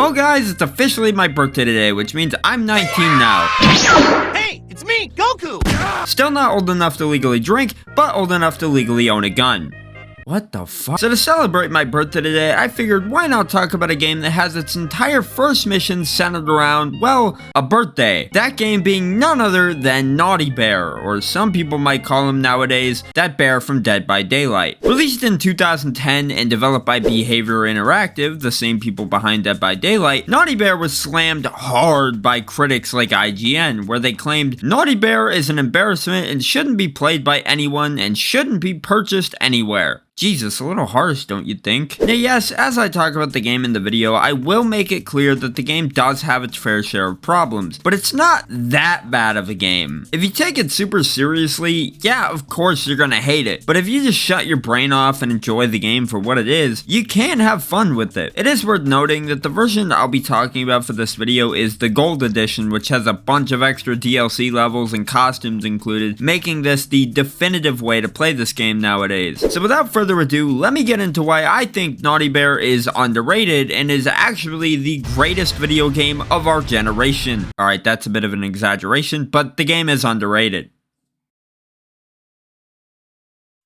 Well guys, it's officially my birthday today, which means I'm 19 now. Hey, it's me, Goku! Still not old enough to legally drink, but old enough to legally own a gun. What the fuck? So to celebrate my birthday today, I figured why not talk about a game that has its entire first mission centered around, well, a birthday. That game being none other than Naughty Bear, or some people might call him nowadays, that bear from Dead by Daylight. Released in 2010 and developed by Behavior Interactive, the same people behind Dead by Daylight, Naughty Bear was slammed hard by critics like IGN, where they claimed Naughty Bear is an embarrassment and shouldn't be played by anyone and shouldn't be purchased anywhere. Jesus, a little harsh, don't you think? Now yes, as I talk about the game in the video, I will make it clear that the game does have its fair share of problems, but it's not that bad of a game. If you take it super seriously, yeah, of course you're gonna hate it, but if you just shut your brain off and enjoy the game for what it is, you can have fun with it. It is worth noting that the version I'll be talking about for this video is the Gold Edition, which has a bunch of extra DLC levels and costumes included, making this the definitive way to play this game nowadays. So without further ado, let me get into why I think Naughty Bear is underrated and is actually the greatest video game of our generation. Alright, that's a bit of an exaggeration, but the game is underrated.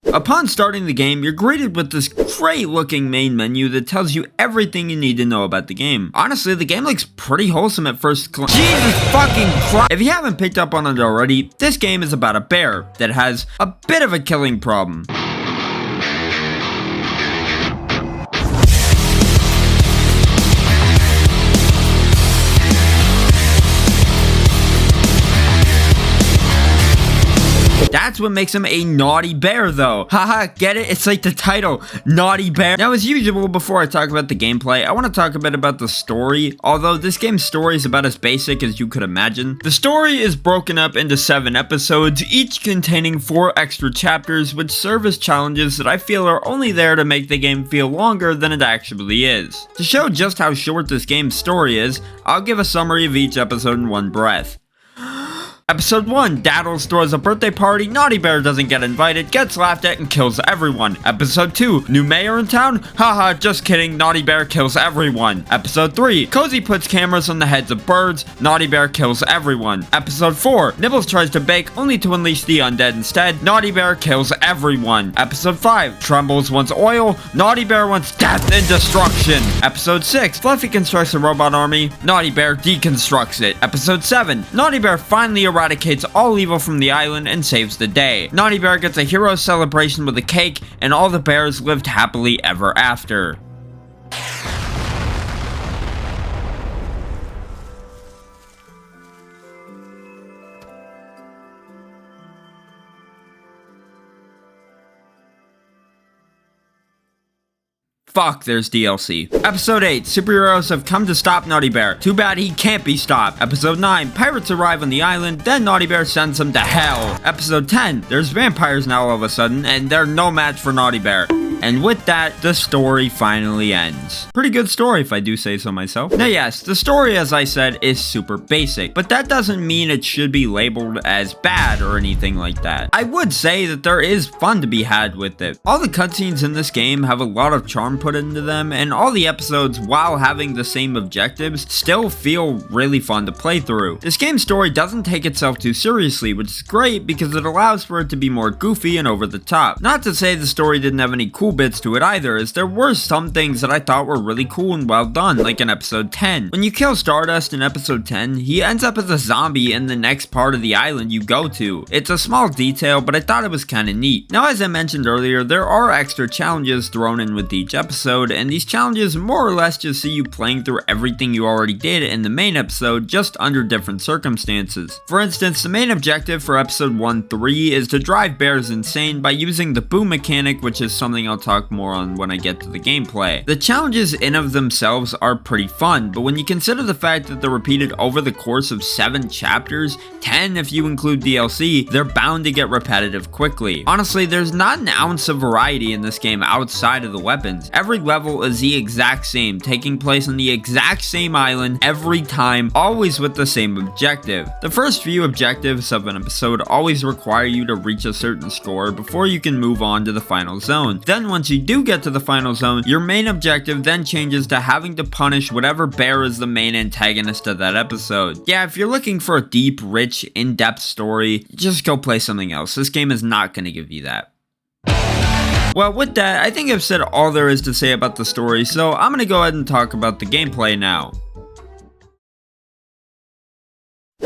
Upon starting the game, you're greeted with this great looking main menu that tells you everything you need to know about the game. Honestly, the game looks pretty wholesome at first glance. Jesus fucking Christ! If you haven't picked up on it already, this game is about a bear that has a bit of a killing problem. That's what makes him a naughty bear though. Haha, get it? It's like the title, Naughty Bear. Now as usual, before I talk about the gameplay, I want to talk a bit about the story, although this game's story is about as basic as you could imagine. The story is broken up into 7 episodes, each containing 4 extra chapters, which serve as challenges that I feel are only there to make the game feel longer than it actually is. To show just how short this game's story is, I'll give a summary of each episode in one breath. Episode 1, Daddles throws a birthday party, Naughty Bear doesn't get invited, gets laughed at and kills everyone. Episode 2, new mayor in town? Haha, just kidding, Naughty Bear kills everyone. Episode 3, Cozy puts cameras on the heads of birds, Naughty Bear kills everyone. Episode 4, Nibbles tries to bake only to unleash the undead instead, Naughty Bear kills everyone. Episode 5, Trembles wants oil, Naughty Bear wants death and destruction. Episode 6, Fluffy constructs a robot army, Naughty Bear deconstructs it. Episode 7, Naughty Bear finally eradicates all evil from the island and saves the day. Naughty Bear gets a hero celebration with a cake, and all the bears lived happily ever after. Fuck, there's DLC. Episode 8, superheroes have come to stop Naughty Bear. Too bad he can't be stopped. Episode 9, pirates arrive on the island, then Naughty Bear sends them to hell. Episode 10, there's vampires now all of a sudden, and they're no match for Naughty Bear. And with that, the story finally ends. Pretty good story if I do say so myself. Now yes, the story as I said is super basic, but that doesn't mean it should be labeled as bad or anything like that. I would say that there is fun to be had with it. All the cutscenes in this game have a lot of charm put into them, and all the episodes, while having the same objectives, still feel really fun to play through. This game's story doesn't take itself too seriously, which is great because it allows for it to be more goofy and over the top. Not to say the story didn't have any cool bits to it either, as there were some things that I thought were really cool and well done, like in episode 10. When you kill Stardust in episode 10, he ends up as a zombie in the next part of the island you go to. It's a small detail, but I thought it was kinda neat. Now as I mentioned earlier, there are extra challenges thrown in with each episode, and these challenges more or less just see you playing through everything you already did in the main episode, just under different circumstances. For instance, the main objective for episode 1-3 is to drive bears insane by using the boom mechanic, which is something I'll talk more on when I get to the gameplay. The challenges in of themselves are pretty fun, but when you consider the fact that they're repeated over the course of 7 chapters, 10 if you include DLC, they're bound to get repetitive quickly. Honestly, there's not an ounce of variety in this game outside of the weapons. Every level is the exact same, taking place on the exact same island every time, always with the same objective. The first few objectives of an episode always require you to reach a certain score before you can move on to the final zone. Then Then once you do get to the final zone, your main objective then changes to having to punish whatever bear is the main antagonist of that episode. Yeah, if you're looking for a deep, rich, in-depth story, just go play something else. This game is not going to give you that. Well, with that, I think I've said all there is to say about the story, so I'm going to go ahead and talk about the gameplay now.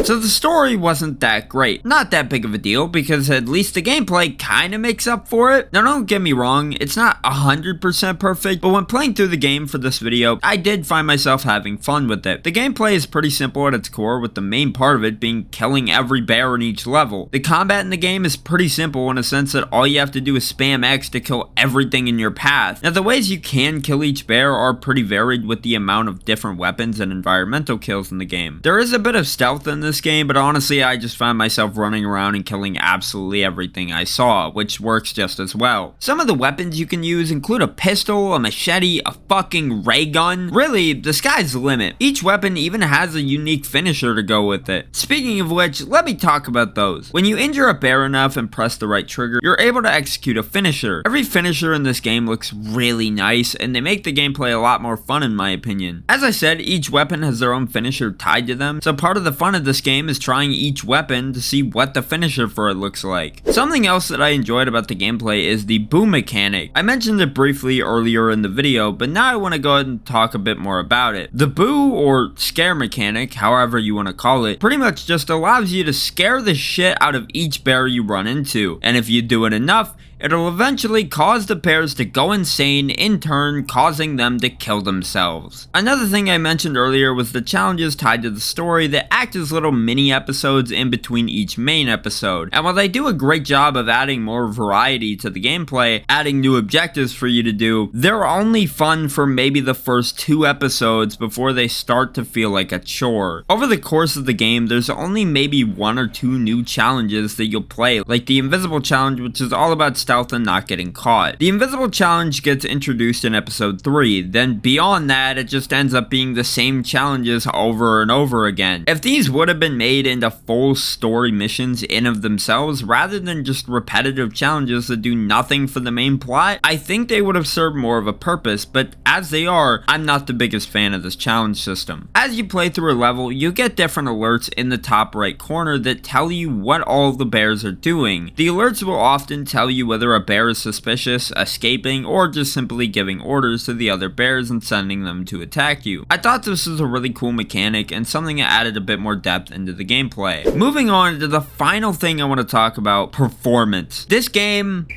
So the story wasn't that great. Not that big of a deal, because at least the gameplay kinda makes up for it. Now don't get me wrong, it's not 100% perfect, but when playing through the game for this video, I did find myself having fun with it. The gameplay is pretty simple at its core, with the main part of it being killing every bear in each level. The combat in the game is pretty simple in a sense that all you have to do is spam X to kill everything in your path. Now the ways you can kill each bear are pretty varied with the amount of different weapons and environmental kills in the game. There is a bit of stealth in this game, but honestly I just found myself running around and killing absolutely everything I saw, which works just as well. Some of the weapons you can use include a pistol, a machete, a fucking ray gun. Really, the sky's the limit. Each weapon even has a unique finisher to go with it. Speaking of which, let me talk about those. When you injure a bear enough and press the right trigger, you're able to execute a finisher. Every finisher in this game looks really nice, and they make the gameplay a lot more fun in my opinion. As I said, each weapon has their own finisher tied to them, so part of the fun of this game is trying each weapon to see what the finisher for it looks like. Something else that I enjoyed about the gameplay is the boo mechanic. I mentioned it briefly earlier in the video, but now I want to go ahead and talk a bit more about it. The boo or scare mechanic, however you want to call it, pretty much just allows you to scare the shit out of each bear you run into, and if you do it enough, it'll eventually cause the bears to go insane, in turn causing them to kill themselves. Another thing I mentioned earlier was the challenges tied to the story that act as little mini episodes in between each main episode. And while they do a great job of adding more variety to the gameplay, adding new objectives for you to do, they're only fun for maybe the first 2 episodes before they start to feel like a chore. Over the course of the game, there's only maybe 1 or 2 new challenges that you'll play, like the invisible challenge, which is all about stealth and not getting caught. The invisible challenge gets introduced in episode 3, then beyond that it just ends up being the same challenges over and over again. If these would have been made into full story missions in of themselves rather than just repetitive challenges that do nothing for the main plot, I think they would have served more of a purpose, but as they are, I'm not the biggest fan of this challenge system. As you play through a level, you get different alerts in the top right corner that tell you what all of the bears are doing. The alerts will often tell you whether a bear is suspicious, escaping, or just simply giving orders to the other bears and sending them to attack you. I thought this was a really cool mechanic and something that added a bit more depth into the gameplay. Moving on to the final thing I want to talk about, performance. This game,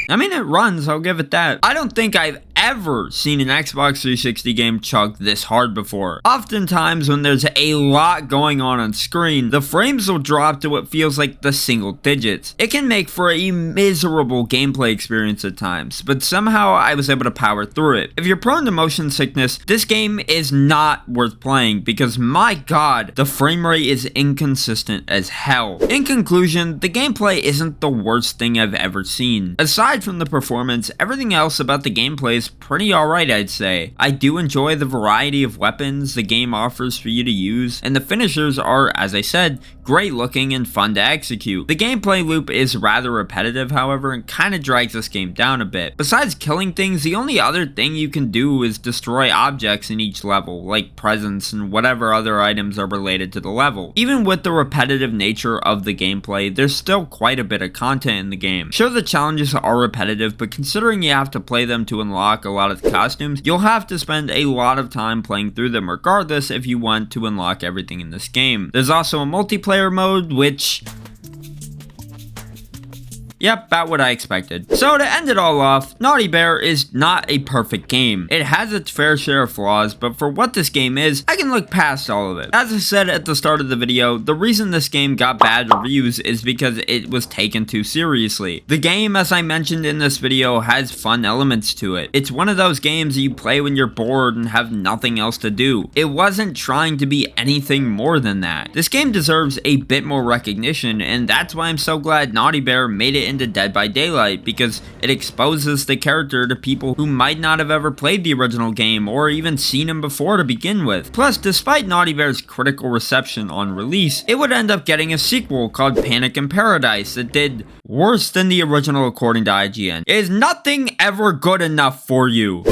I mean, it runs, I'll give it that. I don't think I've ever seen an Xbox 360 game chug this hard before. Oftentimes when there's a lot going on screen, the frames will drop to what feels like the single digits. It can make for a miserable gameplay experience at times, but somehow I was able to power through it. If you're prone to motion sickness, this game is not worth playing because my god, the frame rate is inconsistent as hell. In conclusion, the gameplay isn't the worst thing I've ever seen. Aside from the performance, everything else about the gameplay is pretty alright, I'd say. I do enjoy the variety of weapons the game offers for you to use, and the finishers are, as I said, great looking and fun to execute. The gameplay loop is rather repetitive, however, and kinda drags this game down a bit. Besides killing things, the only other thing you can do is destroy objects in each level, like presents and whatever other items are related to the level. Even with the repetitive nature of the gameplay, there's still quite a bit of content in the game. Sure, the challenges are repetitive, but considering you have to play them to unlock a lot of the costumes, you'll have to spend a lot of time playing through them regardless if you want to unlock everything in this game. There's also a multiplayer mode, which, yep, about what I expected. So to end it all off, Naughty Bear is not a perfect game. It has its fair share of flaws, but for what this game is, I can look past all of it. As I said at the start of the video, the reason this game got bad reviews is because it was taken too seriously. The game, as I mentioned in this video, has fun elements to it. It's one of those games that you play when you're bored and have nothing else to do. It wasn't trying to be anything more than that. This game deserves a bit more recognition, and that's why I'm so glad Naughty Bear made it into Dead by Daylight because it exposes the character to people who might not have ever played the original game or even seen him before to begin with. Plus, despite Naughty Bear's critical reception on release, it would end up getting a sequel called Panic in Paradise that did worse than the original according to IGN. Is nothing ever good enough for you?